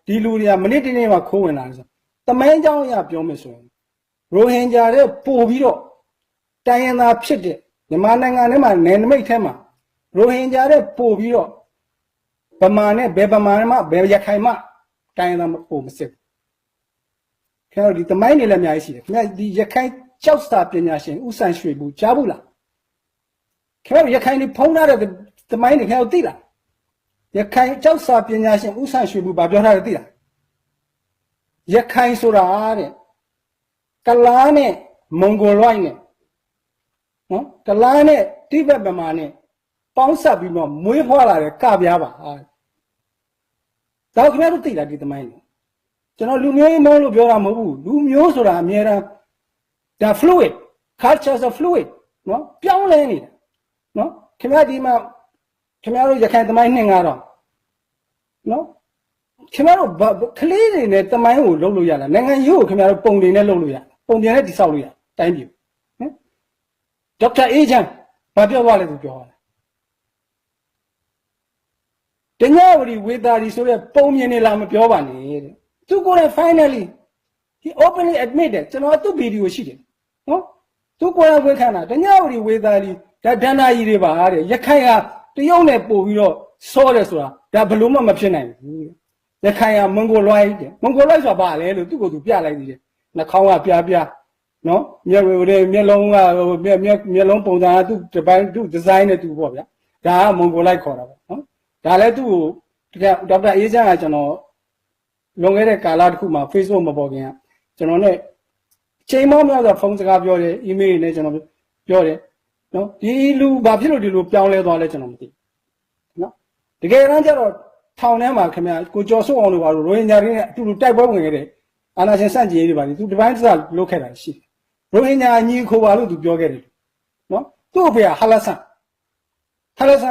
ဒီလူတွေကမနစ်တင်းနေမှာခိုးဝင်လာတယ်ဆိုတမိုင်းကြောင်းအရပြောမယ်ဆိုရင်ရိုဟင်ဂျာတွေပို့ပြီးတော့တိုင်းရင်းသားဖြစ်တဲ့မြန်မာနိုင်ငံထဲမှာနယ်နိမိတ်ထဲမှာရိုဟင်ဂျာတွေပို့ပြီးတော့ဗမာနဲ့ဘယ်ဗမာမှဘယ်ရခိုင်မှတိုင်းရင်းသားပို့မစစ်ခင်ဗျားတို့ဒီတမိုင်းတွေလည်းအများကြီးရှိတယ်ခင်ဗျားဒီရခိုင်ကျောက်စာပညာရှင်ဦးဆန်ရွှေဘူးကြားဘူးလားခင်ဗျားတို့ရခိုင်တွေဖုံးထားတဲ့တမိုင်းတွေခင်ဗျားတို့သိလားရခိုင်ကျောက်စာပညာရှင်ဦးဆန်ရွှေဘူးဘာပြောထားလဲသိလားရခိုင်ဆိုတာတဲ့ကလားနဲ့မွန်ဂိုလိုက်နဲ့နော်ကလားနဲ့တိဘက်ဗမာနဲ့ပေါင်းဆက်ပြီးတော့မွေးဖွားလာတဲ့ကပြားပါဒါခင်ဗျားတို့သိလားဒီသမိုင်းကိုကျွန်တော်လူမျိုးရေးမဟုတ်လို့ပြောတာမဟုတ်ဘူးလူမျိုးဆိုတာအများအားဒါ fluid cultures are fluid နော်ပြောင်းလဲနေတာနော်ခင်ဗျားဒီမှာခင်ဗျားတို့ရခိုင်သမိုင်းနှင်ကတော့နော်ခင်ဗျားတို့ကလေးတွေနဲ့သမိုင်းကိုလုပ်လို့ရလားနိုင်ငံရေးကိုခင်ဗျားတို့ပုံတွေနဲ့လုပ်လို့ရပုံတွေနဲ့တိဆောက်လို့ရတိုင်းပြည်နော်ဒေါက်တာအေးချမ်းဘာပြောသွားလဲသူပြောတာတညဝရီဝေတာရီဆိုတဲ့ပုံမြင်နေလားမပြောပါနဲ့တဲ့သူကိုယ်တိုင် finally he openly admitted ကျွန်တော်သူ့ဗီဒီယိုရှိတယ်နော်သူကိုယ်တိုင်ဝန်ခံတာတညဝရီဝေတာရီဒါဒန္နာကြီးတွေပါတဲ့ရခိုင်ကတရုတ်နဲ့ပို့ပြီးတော့စောတယ်ဆိုတာဒါဘလို့မှမဖြစ်နိုင်ဘူးရခိုင်ကမွန်ဂိုလိုက်တဲ့မွန်ဂိုလိုက်ဆိုတာဘာလဲလို့သူ့ကိုယ်သူပြလိုက်သေးတယ်နှာခေါင်းကပြနော်မျက်လုံးကမျက်လုံးပုံစံကသူ့ဒီပိုင်းသူ့ဒီဇိုင်းနဲ့သူ့ပေါ့ဗျာဒါကမွန်ဂိုလိုက်ခေါ်တာပေါ့နော်ဒါလည်းသူ့ကိုဒေါက်တာအေးချမ်းကကျွန်တော်လွန်ခဲ့တဲ့ကာလတစ်ခုမှာ Facebook မပေါ်ခင်ကကျွန်တော်နဲ့ချိန်မောင်းများစွာဖုန်းစကားပြောတယ် email နဲ့ကျွန်တော်ပြောတယ်နော်ဒီလူဘာဖြစ်လို့ဒီလိုပြောင်းလဲသွားလဲကျွန်တော်မသိနော်တကယ်တမ်းကျတော့ထောင်ထဲမှာခင်ဗျာကိုကျော်စိုးအောင်တို့ဘာလို့ရိုဟင်ဂျာတွေနဲ့အတူတူတိုက်ပွဲဝင်ခဲ့တဲ့အာဏာရှင်စန့်ကျင်ရေးတွေပါလေသူဒီပိုင်းစလုပ်ခဲ့တာရှိတယ်ရိုဟင်ဂျာညီခိုပါလို့သူပြောခဲ့တယ်နော်သူ့အဖေကဟာလဆန်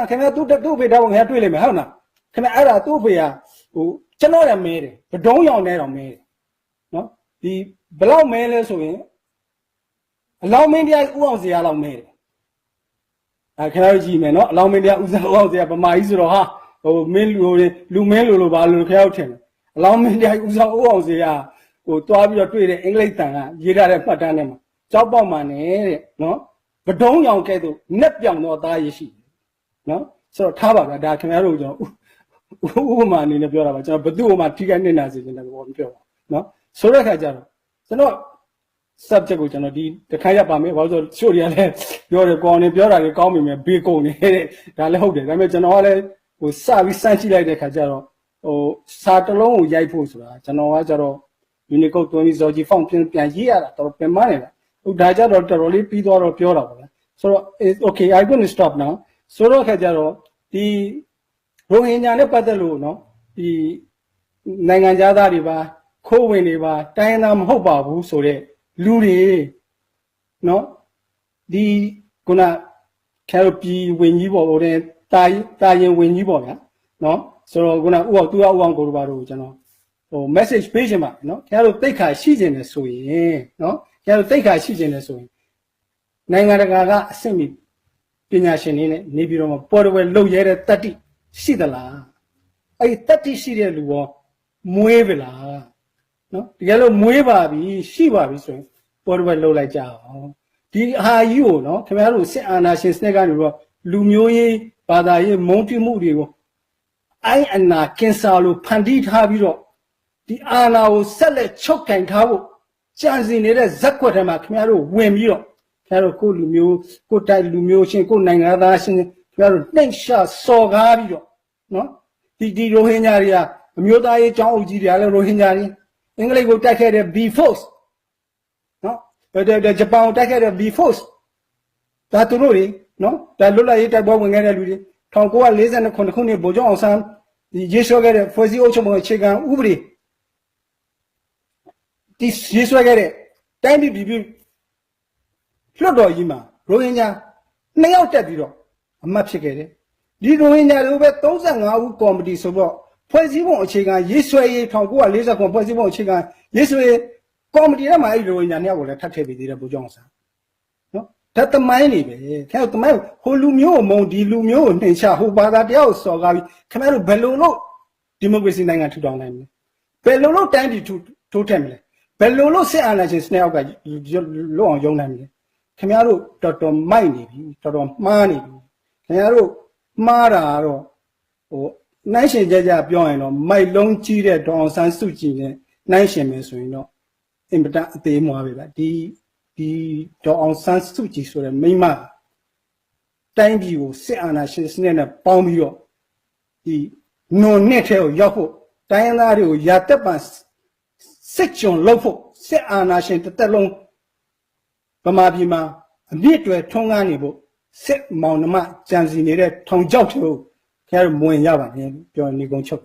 ခင်ဗျာသူ့အဖေတောင်းခင်ဗျာတွေ့လိမ့်မယ်ဟုတ်လားခင်ဗျာအဲ့ဒါသူ့အဖေကဟိုကျွန်တော်ရမဲတယ်ဗဒုံးရောင်နဲ့တော့မဲတယ်နော်ဒီဘလောက်မဲလဲဆိုရင်အလောင်းမင်းတရားဥအောင်စရာလောက်မဲတယ်ခင်ဗျားကြည့်မယ်နော်အလောင်းမင်းတရားဥအောင်စရာဗမာကြီးဆိုတော့ဟာဟိုမင်းလူမင်းလိုပါလို့ခင်ဗျားတို့ထင်တယ်အလောင်းမင်းတရားဥအောင်စရာဟိုတွားပြီးတော့တွေ့တဲ့အင်္ဂလိပ်တန်ကရေးထားတဲ့မှတ်တမ်းထဲမှာကြောက်ပေါက်မှနဲ့တဲ့နော်ဗဒုံးရောင်ကဲ့သို့နှက်ပြောင်တော့သားရရှိနော်ဆိုတော့ထားပါဗျာဒါခင်ဗျားတို့ကျွန်တော်ဥပမာအနေနဲ့ပြောတာပါကျွန်တော်ဘသူ့ဥပမာထိခိုက်နေတာစီကျွန်တော်ဘောမပြောပါနော်ဆိုတဲ့အခါကျတော့ကျွန်တော် subject ကိုကျွန်တော်ဒီတစ်ခါရပါမယ်ဘာလို့ဆိုချို့တွေကလည်းပြောတယ်ကောင်းနေပြောတာတွေကောင်းပြီမယ်ဘေးကုန်နေတဲ့ဒါလည်းဟုတ်တယ်ဒါပေမဲ့ကျွန်တော်ကလည်းဟိုစပြီးစမ်းကြည့်လိုက်တဲ့အခါကျတော့ဟိုစာတစ်လုံးကိုရိုက်ဖို့ဆိုတာကျွန်တော်ကကျတော့ Unicode သွင်းပြီးဇော်ကြီးဖောင်ပြန်ရေးရတာတော်တော်ပြန်မနေလားဟိုဒါကြတော့တော်တော်လေးပြီးသွားတော့ပြောတာပါဗျာဆိုတော့ okay I going to stop now ဆိုတော့အခါကျတော့ဒီရိုဟင်ဂျာနဲ့ပတ်သက်လို့နော်ဒီနိုင်ငံသားတွေပါခိုးဝင်တွေပါတိုင်းသားမဟုတ်ပါဘူးဆိုတော့လူတွေနော်ဒီခုနခဲရပြည်ဝင်ကြီးပေါ့ဟိုတဲ့တာရင်ဝင်ကြီးပေါ့ဗျာနော်ဆိုတော့ခုနဥအောင်သူရဥအောင်ကိုတို့ပါတို့ကျွန်တော်ဟို message ပေးခြင်းပါနော်ခဲရတို့တိတ်ခါရှိခြင်းနဲ့ဆိုရင်နော်ခဲရတို့တိတ်ခါရှိခြင်းနဲ့ဆိုရင်နိုင်ငံတကာကအဆင့်မီပညာရှင်တွေနဲ့နေပြီးတော့ပေါ်တော်ဝဲလှုပ်ရဲတဲ့တတ္တိရှိသလားအဲ့ဒီတတ္တိရှိတဲ့လူရောမွေးပြီလားနော်တကယ်လို့မွေးပါပြီရှိပါပြီဆိုရင်ပေါ်တော်ဝဲလှုပ်လိုက်ကြအောင်ဒီအာကြီးကိုနော်ခင်ဗျားတို့စစ်အာဏာရှင်စနစ်ကနေတော့လူမျိုးရေးဘာသာရေးမုန်းတိမှုတွေကိုအိုင်အနာကင်ဆာလိုဖန်တီးထားပြီးတော့ဒီအာဏာကိုဆက်လက်ချုပ်ကင်ထားဖို့ကြံစီနေတဲ့ဇက်ကွက်ထဲမှာခင်ဗျားတို့ဝင်ပြီးတော့ခင်ဗျားတို့ကိုလူမျိုးကိုတိုက်လူမျိုးချင်းကိုနိုင်ငံသားချင်းခင်ဗျားတို့နှိမ့်ရှာစော်ကားပြီးတော့နော်ဒီရိုဟင်ဂျာတွေကအမျိုးသားရေးကျောင်းအုပ်ကြီးတွေကလည်းရိုဟင်ဂျာတွေအင်္ဂလိပ်ကိုတိုက်ခဲ့တဲ့ B Force နော်ဂျပန်ကိုတိုက်ခဲ့တဲ့ B Force ဒါသူတို့တွေနော်ဒါလွတ်လပ်ရေးတိုက်ပွဲဝင်ခဲ့တဲ့လူတွေ1949ခုနှစ်ဗိုလ်ချုပ်အောင်ဆန်းဒီရေးဆွဲခဲ့တဲ့ဖွဲ့စည်းအုပ်ချုပ်ပုံအခြေခံဥပဒေဒီရေးဆွဲခဲ့တဲ့တိုင်းပြည်ပြည်လွတ်တော်ကြီးမှာရိုဟင်ဂျာ2ယောက်တက်ပြီးတော့အမတ်ဖြစ်ခဲ့တယ်ဒီရိုဟင်ဂျာတွေပဲ35ဦးကော်မတီဆိုတော့ဖွဲ့စည်းပုံအခြေခံရေးဆွဲရေး1940ခုဖွဲ့စည်းပုံအခြေခံရေးဆွဲရေးကော်မတီထဲမှာအဲ့ဒီရိုဟင်ဂျာ2ယောက်ကိုလည်းထပ်ထည့်ပေးသေးတယ်ဗိုလ်ချုပ်အောင်ဆန်းနော်ဒါတမိုင်းနေပဲခင်ဗျားတမိုင်းဟိုလူမျိုးကိုမုံဒီလူမျိုးကိုနှိမ်ချဟိုဘာသာတရားကိုစော်ကားပြီးခင်ဗျားတို့ဘယ်လိုလုပ်ဒီမိုကရေစီနိုင်ငံထူထောင်နိုင်မလဲ ဘယ်လိုလုပ်တိုင်းပြည်ထိုးထက်မလဲဘယ်လိုလုပ်စစ်အာဏာရှင်စနစ်အောက်ကလွတ်အောင်ယုံနိုင်မလဲခင်ဗျားတို့တော်တော်မိုက်နေပြီတော်တော်မှားနေပြီခင်ဗျားတို့မှားတာကတော့ဟိုနိုင်ရှင်ကြပြောရင်တော့မိုက်လုံးကြီးတဲ့ဒေါအောင်ဆန်းစုကြည်နဲ့နိုင်ရှင်မယ်ဆိုရင်တော့အင်ပတအသေးမွားပဲဗျဒီဒေါအောင်ဆန်းစုကြည်ဆိုတဲ့မိမတိုင်းပြည်ကိုစစ်အာဏာရှင်စနစ်နဲ့ပေါင်းပြီးတော့ဒီနွန်နဲ့ထဲကိုရောက်ဖို့တိုင်းရင်းသားတွေကိုရာတက်ပံစစ်ကြုံလုပ်ဖို့စစ်အာဏာရှင်တစ်သက်လုံးဗမာပြည်မှာအမြင့်တွေထုံးကားနေဖို့စစ်မောင်နှမကြံစီနေတဲ့ထောင်ချောက်တွေကိုခင်ဗျားတို့မဝင်ရပါနဲ့ပြောနေကုန်ချုပ်